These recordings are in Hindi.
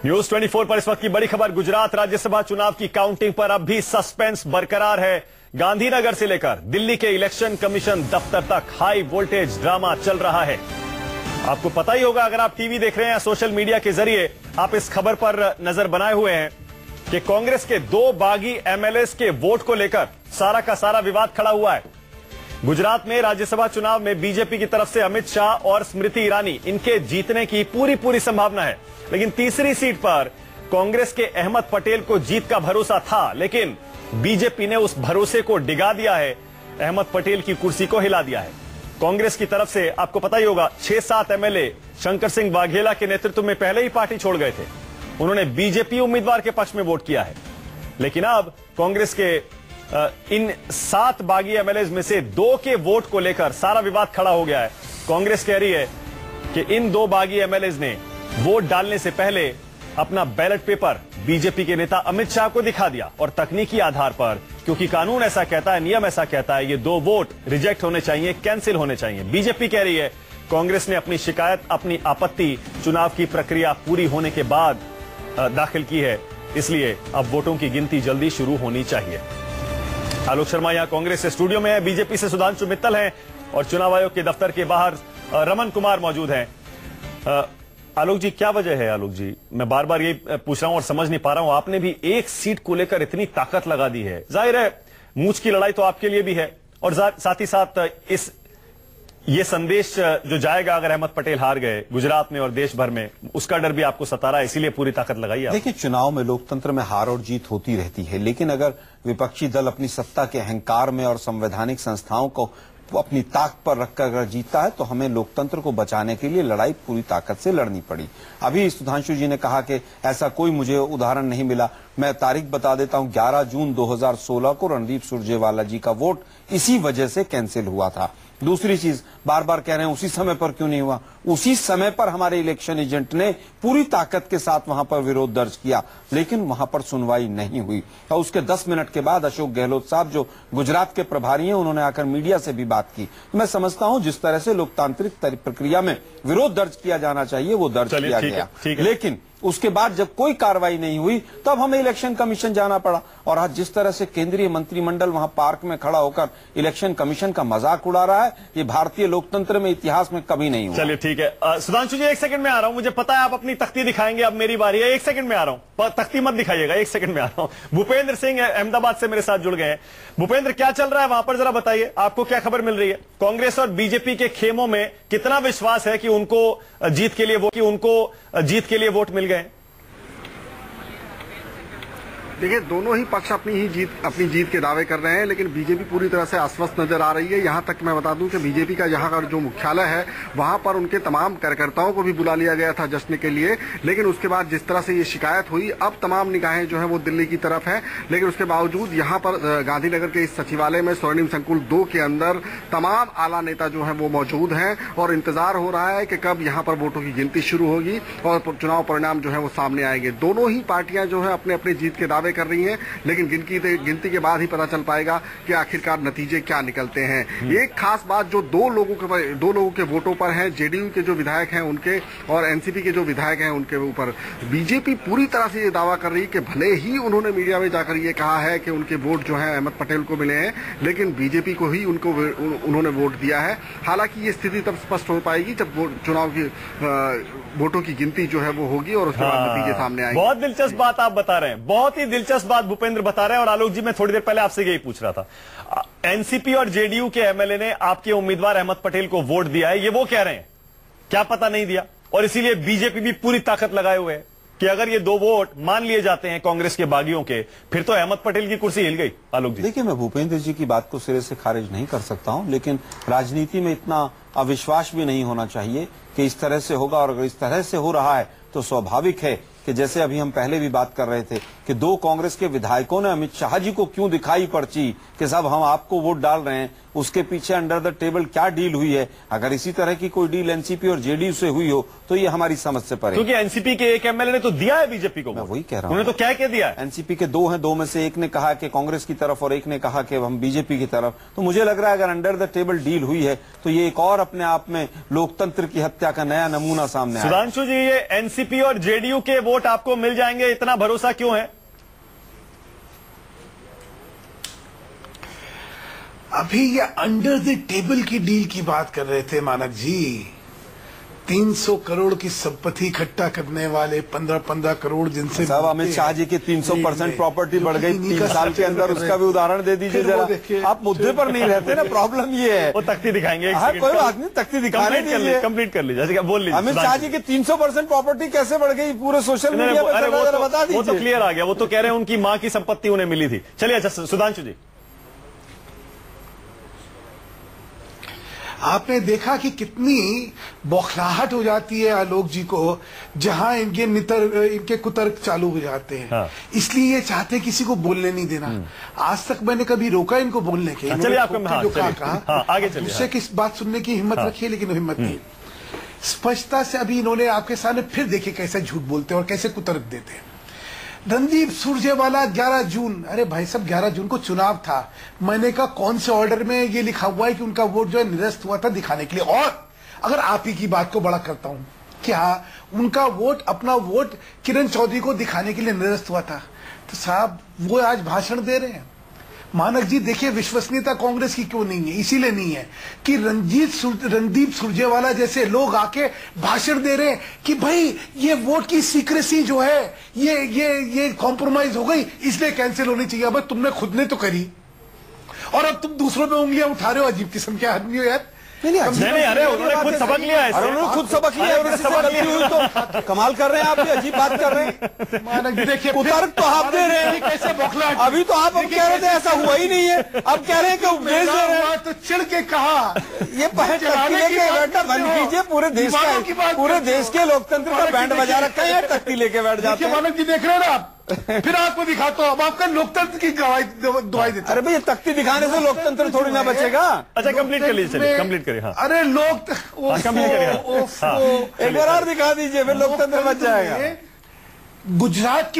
न्यूज 24 पर इस वक्त की बड़ी खबर। गुजरात राज्यसभा चुनाव की काउंटिंग पर अब भी सस्पेंस बरकरार है। गांधीनगर से लेकर दिल्ली के इलेक्शन कमीशन दफ्तर तक हाई वोल्टेज ड्रामा चल रहा है। आपको पता ही होगा, अगर आप टीवी देख रहे हैं या सोशल मीडिया के जरिए आप इस खबर पर नजर बनाए हुए हैं कि कांग्रेस के दो बागी एमएलएस के वोट को लेकर सारा का सारा विवाद खड़ा हुआ है। गुजरात में राज्यसभा चुनाव में बीजेपी की तरफ से अमित शाह और स्मृति ईरानी, इनके जीतने की पूरी संभावना है, लेकिन तीसरी सीट पर कांग्रेस के अहमद पटेल को जीत का भरोसा था, लेकिन बीजेपी ने उस भरोसे को डिगा दिया है, अहमद पटेल की कुर्सी को हिला दिया है। कांग्रेस की तरफ से आपको पता ही होगा 6-7 एमएलए शंकर सिंह वाघेला के नेतृत्व में पहले ही पार्टी छोड़ गए थे। उन्होंने बीजेपी उम्मीदवार के पक्ष में वोट किया है, लेकिन अब कांग्रेस के इन 7 बागी एमएलए में से 2 के वोट को लेकर सारा विवाद खड़ा हो गया है। कांग्रेस कह रही है कि इन 2 बागी एमएलए ने वोट डालने से पहले अपना बैलेट पेपर बीजेपी के नेता अमित शाह को दिखा दिया और तकनीकी आधार पर, क्योंकि कानून ऐसा कहता है, नियम ऐसा कहता है, ये 2 वोट रिजेक्ट होने चाहिए, कैंसिल होने चाहिए। बीजेपी कह रही है कांग्रेस ने अपनी शिकायत, अपनी आपत्ति चुनाव की प्रक्रिया पूरी होने के बाद दाखिल की है, इसलिए अब वोटों की गिनती जल्दी शुरू होनी चाहिए। आलोक शर्मा यहां कांग्रेस से स्टूडियो में है, बीजेपी से सुधांशु मित्तल हैं और चुनाव आयोग के दफ्तर के बाहर रमन कुमार मौजूद हैं। आलोक जी, क्या वजह है? आलोक जी, मैं बार बार ये पूछ रहा हूं और समझ नहीं पा रहा हूं, आपने भी एक सीट को लेकर इतनी ताकत लगा दी है। जाहिर है मूंछ की लड़ाई तो आपके लिए भी है और साथ ही साथ ये संदेश जो जाएगा अगर अहमद पटेल हार गए गुजरात में और देश भर में, उसका डर भी आपको सता रहा है, इसीलिए पूरी ताकत लगाई है। देखिए, चुनाव में लोकतंत्र में हार और जीत होती रहती है, लेकिन अगर विपक्षी दल अपनी सत्ता के अहंकार में और संवैधानिक संस्थाओं को अपनी ताक पर रखकर अगर जीतता है तो हमें लोकतंत्र को बचाने के लिए लड़ाई पूरी ताकत से लड़नी पड़ी। अभी सुधांशु जी ने कहा कि ऐसा कोई मुझे उदाहरण नहीं मिला। मैं तारीख बता देता हूं, 11 जून 2016 को रणदीप सुरजेवाला जी का वोट इसी वजह से कैंसिल हुआ था। दूसरी चीज, बार बार कह रहे हैं उसी समय पर क्यों नहीं हुआ, उसी समय पर हमारे इलेक्शन एजेंट ने पूरी ताकत के साथ वहां पर विरोध दर्ज किया, लेकिन वहां पर सुनवाई नहीं हुई। और उसके 10 मिनट के बाद अशोक गहलोत साहब जो गुजरात के प्रभारी हैं, उन्होंने आकर मीडिया से भी बात की। मैं समझता हूं जिस तरह से लोकतांत्रिक प्रक्रिया में विरोध दर्ज किया जाना चाहिए वो दर्ज किया गया, लेकिन उसके बाद जब कोई कार्रवाई नहीं हुई तब हमें इलेक्शन कमीशन जाना पड़ा। और आज जिस तरह से केंद्रीय मंत्रिमंडल वहां पार्क में खड़ा होकर इलेक्शन कमीशन का मजाक उड़ा रहा है, ये भारतीय लोकतंत्र में इतिहास में कभी नहीं हुआ। चलिए ठीक है, सुधांशु जी 1 सेकंड में आ रहा हूं, मुझे पता है आप अपनी तख्ती दिखाएंगे, अब मेरी बारी है। 1 सेकंड में आ रहा हूं, तख्ती मत दिखाइएगा, 1 सेकंड में आ रहा हूं। भूपेंद्र सिंह अहमदाबाद से मेरे साथ जुड़ गए हैं। भूपेंद्र, क्या चल रहा है वहां पर, जरा बताइए, आपको क्या खबर मिल रही है? कांग्रेस और बीजेपी के खेमों में कितना विश्वास है कि उनको जीत के लिए वोट मिल गए? देखिए, दोनों ही पक्ष अपनी जीत के दावे कर रहे हैं, लेकिन बीजेपी पूरी तरह से अस्वस्थ नजर आ रही है। यहां तक मैं बता दूं कि बीजेपी का यहाँ का जो मुख्यालय है वहां पर उनके तमाम कार्यकर्ताओं को भी बुला लिया गया था जश्न के लिए, लेकिन उसके बाद जिस तरह से ये शिकायत हुई, अब तमाम निगाहें जो है वो दिल्ली की तरफ है। लेकिन उसके बावजूद यहाँ पर गांधीनगर के इस सचिवालय में स्वर्णिम संकुल 2 के अंदर तमाम आला नेता जो है वो मौजूद हैं और इंतजार हो रहा है कि कब यहाँ पर वोटों की गिनती शुरू होगी और चुनाव परिणाम जो है वो सामने आएंगे। दोनों ही पार्टियां जो है अपने अपने जीत के दावे कर रही हैं, लेकिन गिनती के बाद ही पता चल पाएगा कि आखिरकार नतीजे क्या निकलते हैं। एक खास बात जो दो लोगों के वोटों पर है, जेडीयू के जो विधायक हैं उनके और एनसीपी के जो विधायक हैं उनके ऊपर बीजेपी पूरी तरह से ये दावा कर रही है कि भले ही उन्होंने मीडिया में जाकर ये कहा है कि उनके वोट जो है अहमद पटेल को मिले हैं, लेकिन बीजेपी को ही उन्होंने वोट दिया है। हालांकि ये स्थिति तब स्पष्ट हो पाएगी जब चुनाव की वोटों की गिनती जो है वो होगी और उसके बाद नतीजे सामने आएंगे। बहुत दिलचस्प बात आप बता रहे हैं, बहुत ही दिलचस्प बात भूपेंद्र बता रहे हैं। और आलोक जी, मैं थोड़ी देर पहले आपसे यही पूछ रहा था, एनसीपी और जेडीयू के एमएलए ने आपके उम्मीदवार अहमद पटेल को वोट दिया है, ये वो कह रहे हैं, क्या पता नहीं दिया, और इसीलिए बीजेपी भी पूरी ताकत लगाए हुए है कि अगर ये 2 वोट मान लिए जाते हैं कांग्रेस के बागियों के, फिर तो अहमद पटेल की कुर्सी हिल गई। आलोक जी, देखिए, मैं भूपेंद्र जी की बात को सिरे से खारिज नहीं कर सकता हूं, लेकिन राजनीति में इतना अविश्वास भी नहीं होना चाहिए कि इस तरह से होगा। और अगर इस तरह से हो रहा है तो स्वाभाविक है कि जैसे अभी हम पहले भी बात कर रहे थे कि 2 कांग्रेस के विधायकों ने अमित शाह जी को क्यों दिखाई पर्ची कि साहब हम आपको वोट डाल रहे हैं, उसके पीछे अंडर द टेबल क्या डील हुई है। अगर इसी तरह की कोई डील एनसीपी और जेडीयू से हुई हो तो ये हमारी समझ से परे। क्योंकि एनसीपी के एक एमएलए ने तो दिया है बीजेपी को। मैं वही कह रहा हूँ, उन्होंने तो क्या दिया है। एनसीपी के दो हैं, दो में से एक ने कहा कि कांग्रेस की तरफ और एक ने कहा कि हम बीजेपी की तरफ। तो मुझे लग रहा है अगर अंडर द टेबल डील हुई है तो ये एक और अपने आप में लोकतंत्र की हत्या का नया नमूना सामने आया। सुधांशु जी, ये एनसीपी और जेडीयू के वोट आपको मिल जाएंगे, इतना भरोसा क्यों है? अभी ये अंडर द टेबल की डील की बात कर रहे थे मानक जी। 300 करोड़ की संपत्ति इकट्ठा करने वाले 15 करोड़ जिनसे साहब अमित शाह जी की 300% प्रॉपर्टी बढ़ गई 3 साल के अंदर, उसका भी उदाहरण दे दीजिए जरा। आप मुद्दे पर नहीं रहते ना, प्रॉब्लम ये है। वो तख्ती दिखाएंगे, कोई बात नहीं, तख्ती दिखाने दीजिए, कंप्लीट कर लीजिए, बोल लीजिए। अमित शाह जी की 300% प्रॉपर्टी कैसे बढ़ गई पूरे सोशल मीडिया पर बता दीजिए। वो तो क्लियर आ गया, वो तो कह रहे हैं उनकी मां की संपत्ति उन्हें मिली थी। चलिए, अच्छा सुधांशु जी, आपने देखा कि कितनी बौखलाहट हो जाती है आलोक जी को जहां इनके कुतर्क चालू हो जाते हैं। हाँ। इसलिए ये चाहते किसी को बोलने नहीं देना। आज तक मैंने कभी रोका इनको बोलने के। चलिए आपको जो कहा आगे चलिए, दूसरे की बात सुनने की हिम्मत रखी, लेकिन हिम्मत नहीं। स्पष्टता से अभी इन्होंने आपके सामने फिर देखे कैसे झूठ बोलते हैं और कैसे कुतर्क देते हैं। रणदीप सुरजेवाला 11 जून, अरे भाई साहब 11 जून को चुनाव था। मैंने कहा कौन से ऑर्डर में ये लिखा हुआ है कि उनका वोट जो है निरस्त हुआ था दिखाने के लिए। और अगर आप ही की बात को बड़ा करता हूं, क्या उनका वोट, अपना वोट किरण चौधरी को दिखाने के लिए निरस्त हुआ था? तो साहब वो आज भाषण दे रहे हैं। मानक जी देखिए, विश्वसनीयता कांग्रेस की क्यों नहीं है? इसीलिए नहीं है कि रणदीप सुरजेवाला जैसे लोग आके भाषण दे रहे हैं कि भाई ये वोट की सीक्रेसी जो है ये कॉम्प्रोमाइज हो गई, इसलिए कैंसिल होनी चाहिए। अब तुमने खुद ने तो करी और अब तुम दूसरों पे उंगलियां उठा रहे हो। अजीब किस्म के आदमी हो यार। नहीं, अरे उन्होंने खुद सबक लिया है। उन्होंने खुद सबक लिया, गलती हुई तो कमाल कर रहे हैं आप, भी अजीब बात कर रहे हैं। मानक देखिए, उतर्क तो आप दे रहे हैं, कैसे बौखला। अभी तो आप अब कह रहे थे ऐसा हुआ ही नहीं है, अब कह रहे हैं कि उपदेश दे रहे हैं। तो चिढ़ के कहा ये तख्ती लेके बैठना बंद कीजिए। पूरे देश के लोकतंत्र का बैंड बजा रखा है, तख्ती लेके बैठ जाते हैं। मानक जी देख रहे हैं ना आप, फिर आपको दिखाता हूं। अब आपका लोकतंत्र की दुआई देता। अरे भाई तख्ती दिखाने से लोकतंत्र थोड़ी ना बचेगा। अच्छा कंप्लीट कर लीजिए, चलिए कंप्लीट करिए। हाँ। अरे कंप्लीट करिए, एक बार और दिखा दीजिए, फिर लोकतंत्र बच जाएगा। गुजरात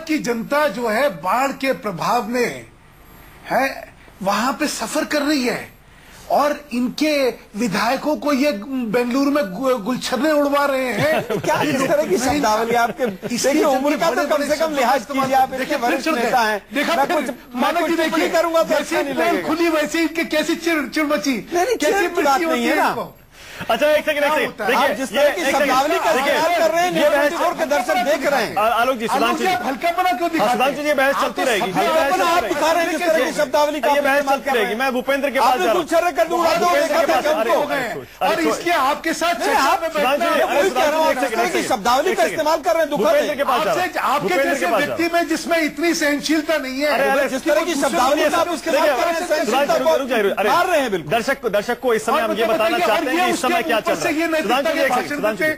की जनता जो है बाढ़ के प्रभाव में है, वहां पे सफर कर रही है और इनके विधायकों को ये बेंगलुरु में गुलछर्रे उड़वा रहे हैं। क्या इस तरह की शब्दावली आपके? देखिए उम्र का तो कम से कम लिहाज कीजिए, आप इनके वरिष्ठ नेता हैं। देखा मानक जी देखिए करूंगा तो अच्छा नहीं लगेगा। खुली वैसे इनके कैसी चिड़ मची, कैसी बात नहीं है ना। अच्छा एक सेकंड, आप जिस तरह की शब्दावली का इस्तेमाल कर रहे हैं, ये बहस और के दर्शक देख रहे हैं। आलोक जी, सुधांशु जी हल्कापना क्यों दिखा? सुधांशु जी बहस चलती रहेगी, आप दिखा रहे हैं जिस तरह की शब्दावली का ये बहस चलती रहेगी। मैं भूपेंद्र के पास जा रहा हूं। गुलछर्रे कर दूंगा और इसके आपके साथ शब्दावली का इस्तेमाल कर रहे हैं। भूपेंद्र के पास आपके जैसे व्यक्ति में जिसमें इतनी सहनशीलता नहीं है, जिस तरह की शब्दावली आप इस्तेमाल कर रहे हैं, बिल्कुल दर्शक को इस समय हम ये बताना चाहते हैं कि इस समय क्या चल रहा है।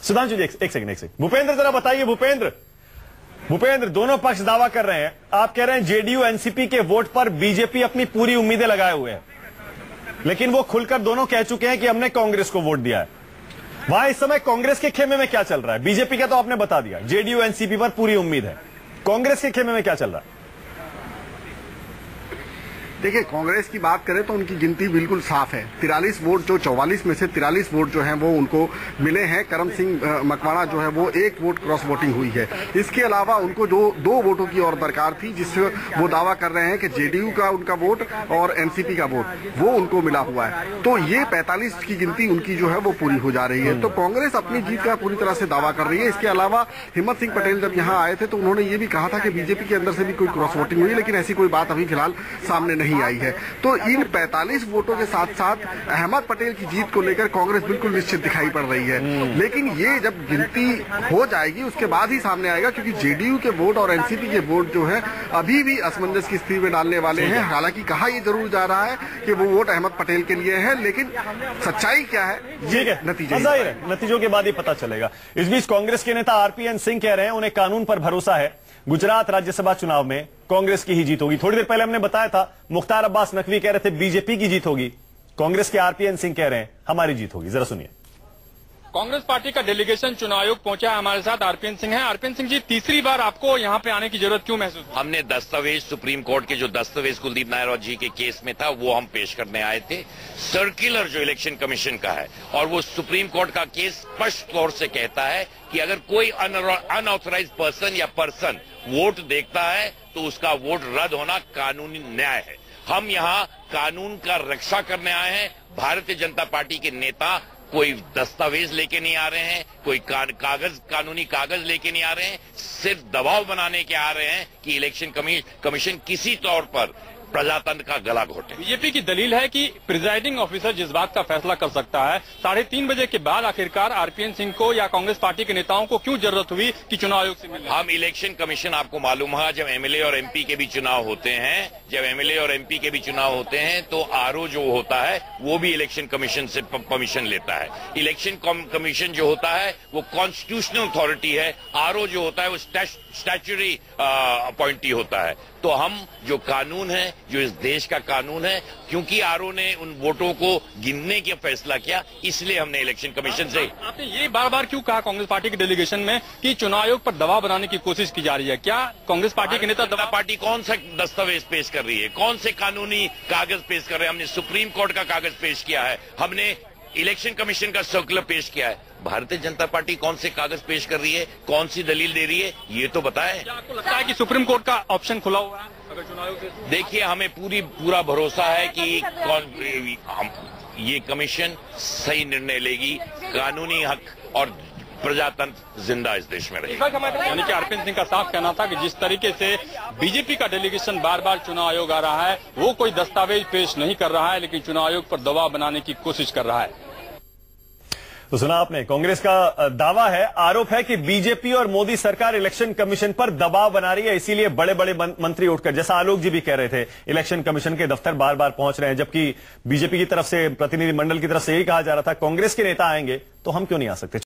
सुधांशु जी एक सेकंड, भूपेंद्र जरा बताइए। भूपेंद्र दोनों पक्ष दावा कर रहे हैं, आप कह रहे हैं जेडीयू एनसीपी के वोट पर बीजेपी अपनी पूरी उम्मीदें लगाए हुए है, लेकिन वो खुलकर दोनों कह चुके हैं कि हमने कांग्रेस को वोट दिया है। वहां इस समय कांग्रेस के खेमे में क्या चल रहा है? बीजेपी का तो आपने बता दिया, जेडीयू एनसीपी पर पूरी उम्मीद है। कांग्रेस के खेमे में क्या चल रहा है? देखिए, कांग्रेस की बात करें तो उनकी गिनती बिल्कुल साफ है। 43 वोट, जो 44 में से 43 वोट जो हैं वो उनको मिले हैं। करम सिंह मकवाणा जो है वो 1 वोट क्रॉस वोटिंग हुई है। इसके अलावा उनको जो 2 वोटों की और दरकार थी, जिससे वो दावा कर रहे हैं कि जेडीयू का उनका वोट और एनसीपी का वोट वो उनको मिला हुआ है। तो ये 45 की गिनती उनकी जो है वो पूरी हो जा रही है। तो कांग्रेस अपनी जीत का पूरी तरह से दावा कर रही है। इसके अलावा हिम्मत सिंह पटेल जब यहाँ आए थे तो उन्होंने ये भी कहा था कि बीजेपी के अंदर से भी कोई क्रॉस वोटिंग हुई, लेकिन ऐसी कोई बात अभी फिलहाल सामने नहीं आई है। तो इन 45 वोटों के साथ साथ अहमद पटेल की जीत को लेकर कांग्रेस बिल्कुल निश्चित दिखाई पड़ रही है। लेकिन ये जब गिनती हो जाएगी उसके बाद ही सामने आएगा, क्योंकि जेडीयू के वोट और एनसीपी के वोट जो है अभी भी असमंजस की स्थिति में डालने वाले हैं। हालांकि कहा यह जरूर जा रहा है कि वो वोट अहमद पटेल के लिए है, लेकिन सच्चाई क्या है ये नतीजों के बाद ही पता चलेगा। इस बीच कांग्रेस के नेता आरपीएन सिंह कह रहे हैं उन्हें कानून पर भरोसा है। गुजरात राज्यसभा चुनाव में कांग्रेस की ही जीत होगी। थोड़ी देर पहले हमने बताया था, मुख्तार अब्बास नकवी कह रहे थे बीजेपी की जीत होगी, कांग्रेस के आरपीएन सिंह कह रहे हैं हमारी जीत होगी। जरा सुनिए। कांग्रेस पार्टी का डेलीगेशन चुनाव आयोग पहुंचा है। हमारे साथ आरपीएन सिंह हैं। आरपीएन सिंह जी, तीसरी बार आपको यहाँ पे आने की जरूरत क्यों महसूस हुई? हमने दस्तावेज, सुप्रीम कोर्ट के जो दस्तावेज कुलदीप नायर जी के केस में था वो हम पेश करने आए थे। सर्कुलर जो इलेक्शन कमीशन का है और वो सुप्रीम कोर्ट का केस स्पष्ट तौर से कहता है कि अगर कोई अनऑथराइज्ड पर्सन या पर्सन वोट देखता है तो उसका वोट रद्द होना कानूनी न्याय है। हम यहाँ कानून का रक्षा करने आए हैं। भारतीय जनता पार्टी के नेता कोई दस्तावेज लेके नहीं आ रहे हैं, कोई कानूनी कागज लेके नहीं आ रहे हैं, सिर्फ दबाव बनाने के आ रहे हैं कि इलेक्शन कमीशन किसी तौर पर प्रजातंत्र का गला घोटे। बीजेपी की दलील है कि प्रिजाइडिंग ऑफिसर जिस बात का फैसला कर सकता है, 3:30 बजे के बाद आखिरकार आरपीएन सिंह को या कांग्रेस पार्टी के नेताओं को क्यों जरूरत हुई कि चुनाव आयोग से मिले? हम इलेक्शन कमीशन, आपको मालूम है, जब एमएलए और एमपी के भी चुनाव होते हैं, तो आरओ जो होता है वो भी इलेक्शन कमीशन से परमिशन लेता है। इलेक्शन कमीशन जो होता है वो कॉन्स्टिट्यूशनल अथॉरिटी है, आरओ जो होता है वो स्टैट्यूटरी अपॉइंटी होता है। तो हम जो कानून है, जो इस देश का कानून है, क्योंकि आरओ ने उन वोटों को गिनने का फैसला किया, इसलिए हमने इलेक्शन कमीशन से। आपने ये बार बार क्यों कहा कांग्रेस पार्टी के डेलीगेशन में कि चुनाव आयोग पर दबाव बनाने की कोशिश की जा रही है? क्या कांग्रेस पार्टी के नेता पार्टी कौन सा दस्तावेज पेश कर रही है, कौन से कानूनी कागज पेश कर रहे हैं? हमने सुप्रीम कोर्ट का कागज पेश किया है, हमने इलेक्शन कमीशन का सर्कुलर पेश किया है। भारतीय जनता पार्टी कौन से कागज पेश कर रही है, कौन सी दलील दे रही है, ये तो बताएं। क्या आपको लगता है कि सुप्रीम कोर्ट का ऑप्शन खुला हुआ है अगर चुनाव आयोग से? देखिए, हमें पूरा भरोसा है कि ये कमीशन सही निर्णय लेगी, कानूनी हक और प्रजातंत्र जिंदा इस देश में रहेगा। यानी कि आरपीएन सिंह का साफ कहना था कि जिस तरीके से बीजेपी का डेलीगेशन बार बार चुनाव आयोग आ रहा है, वो कोई दस्तावेज पेश नहीं कर रहा है, लेकिन चुनाव आयोग पर दबाव बनाने की कोशिश कर रहा है। तो सुना आपने, कांग्रेस का दावा है, आरोप है कि बीजेपी और मोदी सरकार इलेक्शन कमीशन पर दबाव बना रही है, इसीलिए बड़े बड़े मंत्री उठकर, जैसा आलोक जी भी कह रहे थे, इलेक्शन कमीशन के दफ्तर बार बार पहुंच रहे हैं, जबकि बीजेपी की तरफ से, प्रतिनिधिमंडल की तरफ से यही कहा जा रहा था कांग्रेस के नेता आएंगे तो हम क्यों नहीं आ सकते।